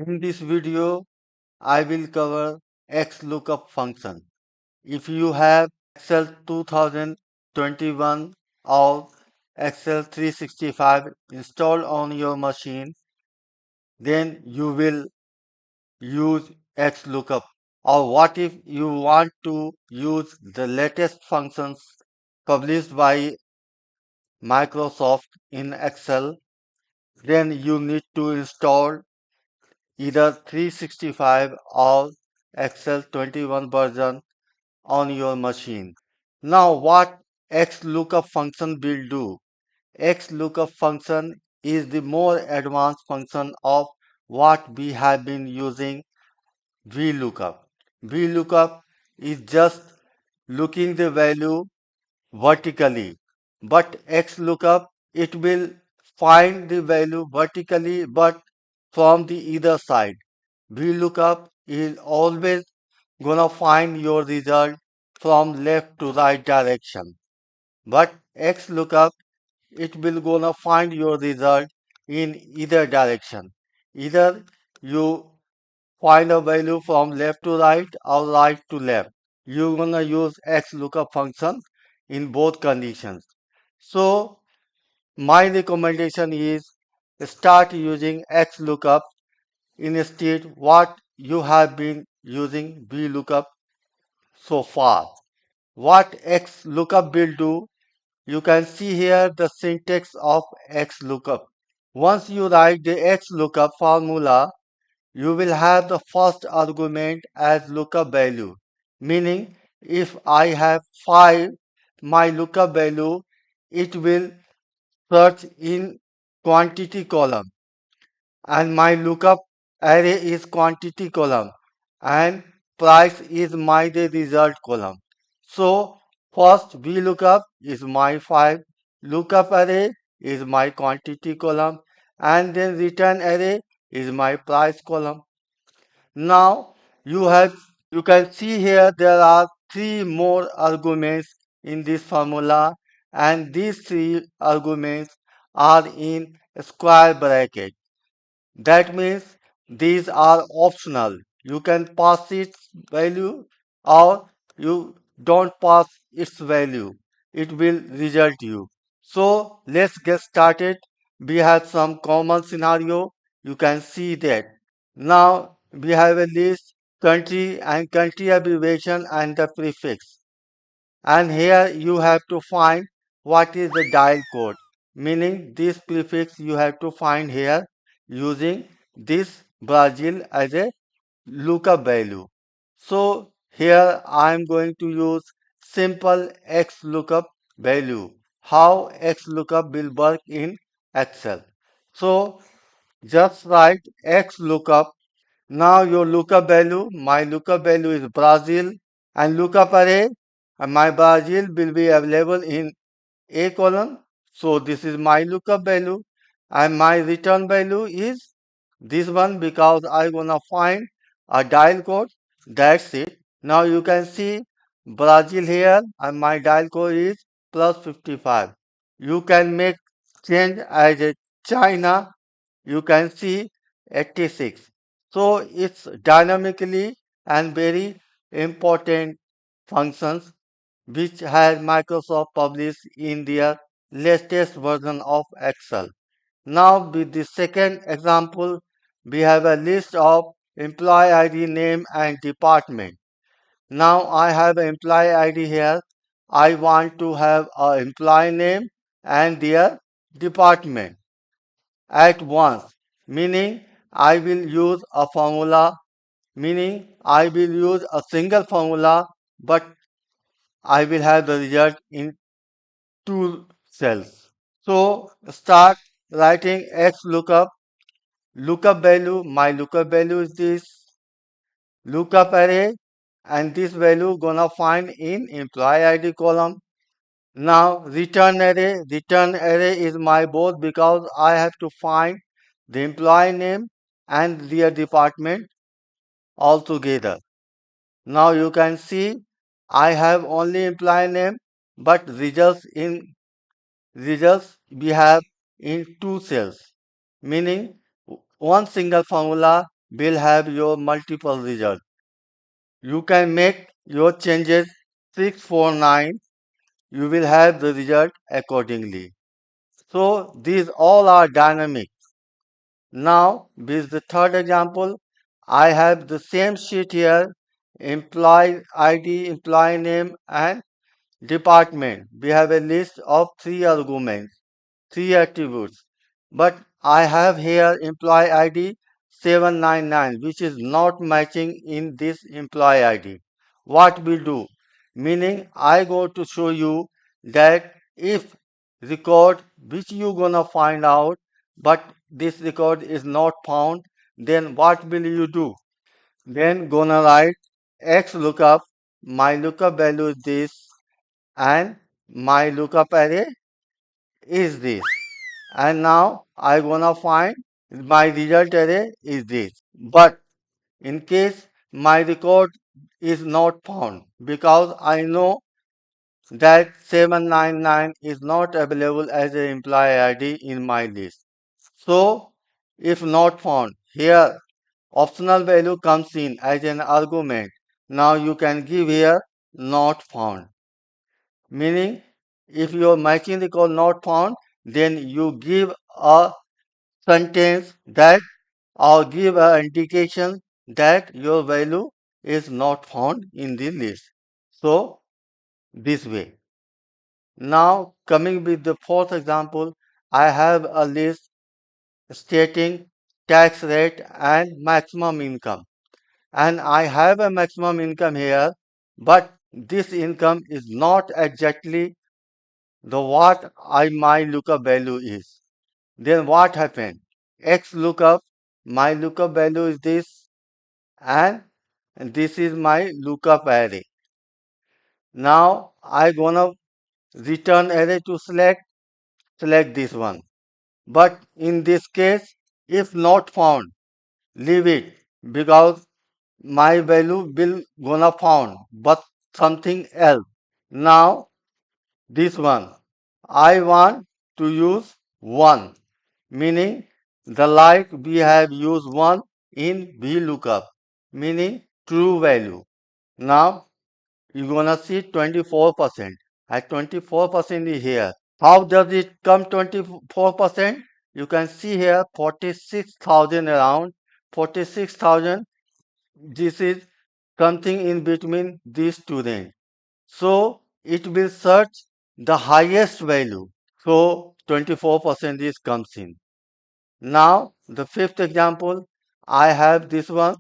In this video, I will cover Xlookup function. If you have Excel 2021 or Excel 365 installed on your machine, then you will use Xlookup. Or what if you want to use the latest functions published by Microsoft in Excel, then you need to install either 365 or Excel 21 version on your machine. Now what XLOOKUP function will do? XLOOKUP function is the more advanced function of what we have been using VLOOKUP. VLOOKUP is just looking the value vertically, but XLOOKUP it will find the value vertically but from the either side. VLOOKUP is always gonna find your result from left to right direction. But XLOOKUP it will gonna find your result in either direction. Either you find a value from left to right or right to left. You're gonna use XLOOKUP function in both conditions. So my recommendation is start using XLOOKUP instead what you have been using VLOOKUP so far. What XLOOKUP will do, you can see here the syntax of XLOOKUP. Once you write the XLOOKUP formula, you will have the first argument as lookup value, meaning if I have 5, my lookup value, it will search in quantity column and my lookup array is quantity column and price is my the result column. So first VLOOKUP is my 5, lookup array is my quantity column and then return array is my price column. Now you can see here there are 3 more arguments in this formula and these 3 arguments are in square bracket. That means these are optional. You can pass its value or you don't pass its value. It will result you. So let's get started. We have some common scenario. You can see that. Now we have a list, country and country abbreviation and the prefix. And here you have to find what is the dial code, meaning this prefix you have to find here using this Brazil as a lookup value. So here I am going to use simple X lookup value. How X lookup will work in Excel. So just write X lookup. Now your lookup value, my lookup value is Brazil and lookup array and my Brazil will be available in A column. So this is my lookup value and my return value is this one because I gonna find a dial code. That's it. Now you can see Brazil here and my dial code is plus 55. You can make change as a China. You can see 86. So it's dynamically and very important functions which has Microsoft published in their latest version of Excel. Now with the second example, we have a list of employee ID, name and department. Now I have an employee ID here. I want to have an employee name and their department at once, meaning I will use a formula, meaning I will use a single formula, but I will have the result in 2 cells. So start writing X lookup, lookup value, my lookup value is this, lookup array, and this value gonna find in employee ID column. Now return array is my both because I have to find the employee name and their department all together. Now you can see I have only employee name but results we have in 2 cells, meaning one single formula will have your multiple result. You can make your changes 649. You will have the result accordingly. So these all are dynamic. Now, with the third example, I have the same sheet here, employee ID, employee name and department. We have a list of three arguments, three attributes. But I have here employee ID 799, which is not matching in this employee ID. What we do? Meaning, I go to show you that if record which you gonna find out, but this record is not found, then what will you do? Then gonna write X lookup, my lookup value is this, and my lookup array is this. And now I gonna find my result array is this. But in case my record is not found, because I know that 799 is not available as an employee ID in my list. So if not found, here optional value comes in as an argument. Now you can give here not found. Meaning if your matching record not found, then you give a sentence that or give an indication that your value is not found in the list. So this way. Now coming with the fourth example, I have a list stating tax rate and maximum income. And I have a maximum income here, but this income is not exactly the what my lookup value is. Then what happened? X lookup, my lookup value is this, and this is my lookup array. Now I gonna return array to select this one. But in this case, if not found, leave it because my value will gonna found, but something else. Now this one, I want to use 1, meaning the like we have used 1 in VLOOKUP, meaning true value. Now you're gonna see 24%. At 24% is here. How does it come 24%? You can see here 46,000 around 46,000. This is something in between these two range. So it will search the highest value. So 24% is comes in. Now the fifth example, I have this one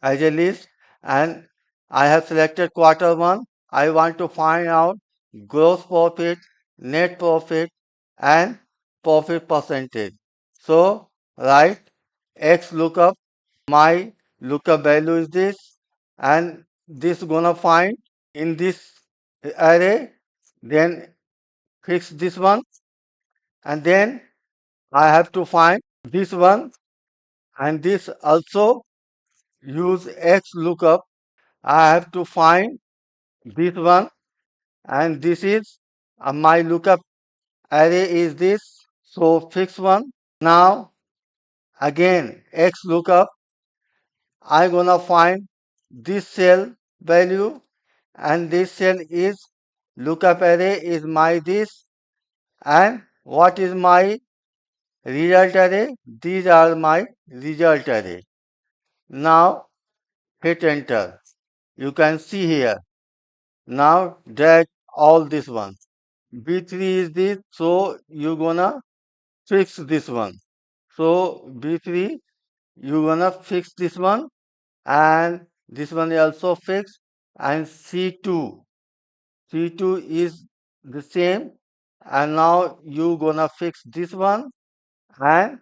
as a list and I have selected quarter one. I want to find out gross profit, net profit and profit percentage. So write X lookup, my lookup value is this and this gonna find in this array, then fix this one and then I have to find this one and this also use X lookup. I have to find this one and this is my lookup array is this, so fix one. Now again X lookup, I gonna find this cell value and this cell is lookup array is my this and what is my result array, these are my result array. Now hit enter. You can see here. Now drag all this one. B3 is this, so you gonna fix this one. So B3, you gonna fix this one and this one is also fixed and C2. C2 is the same and now you gonna fix this one and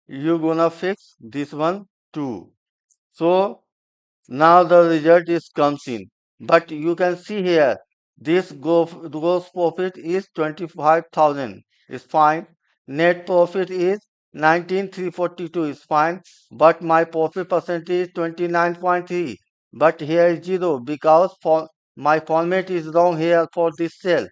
you gonna fix this one too. So now the result is comes in. But you can see here, this gross profit is 25,000 is fine. Net profit is 19,342 is fine. But my profit percentage is 29.3. But here is 0 because for my format is wrong here for this cell.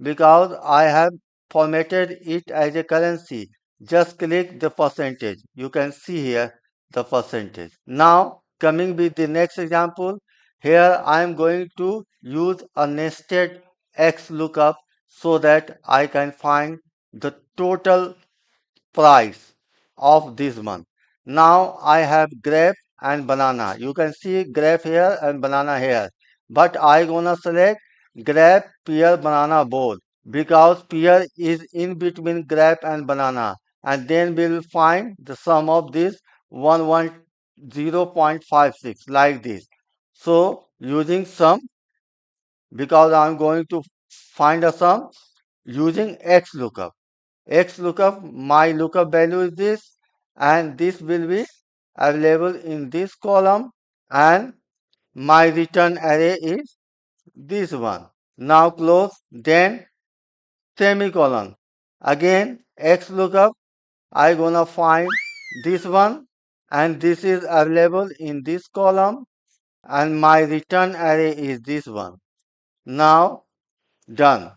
Because I have formatted it as a currency. Just click the percentage. You can see here the percentage. Now coming with the next example, here I am going to use a nested XLOOKUP so that I can find the total price of this month. Now I have grape and banana. You can see grape here and banana here. But I gonna select grape, pear, banana both because pear is in between grape and banana. And then we will find the sum of this 110.56 like this. So using sum, because I am going to find a sum using XLOOKUP. XLOOKUP, my lookup value is this, and this will be available in this column, and my return array is this one. Now close, then semicolon. Again, XLOOKUP, I gonna find this one, and this is available in this column, and my return array is this one. Now done.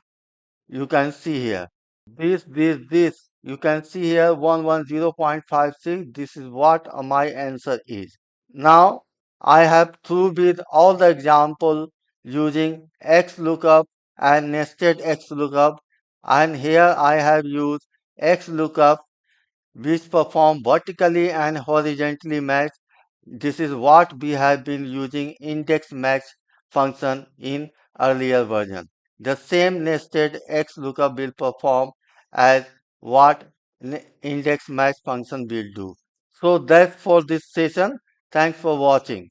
You can see here. This. You can see here 110.56. This is what my answer is. Now I have through with all the example using XLOOKUP and nested XLOOKUP, and here I have used XLOOKUP which perform vertically and horizontally match. This is what we have been using index match function in earlier version. The same nested XLOOKUP will perform as what index match function will do. So that's for this session. Thanks for watching.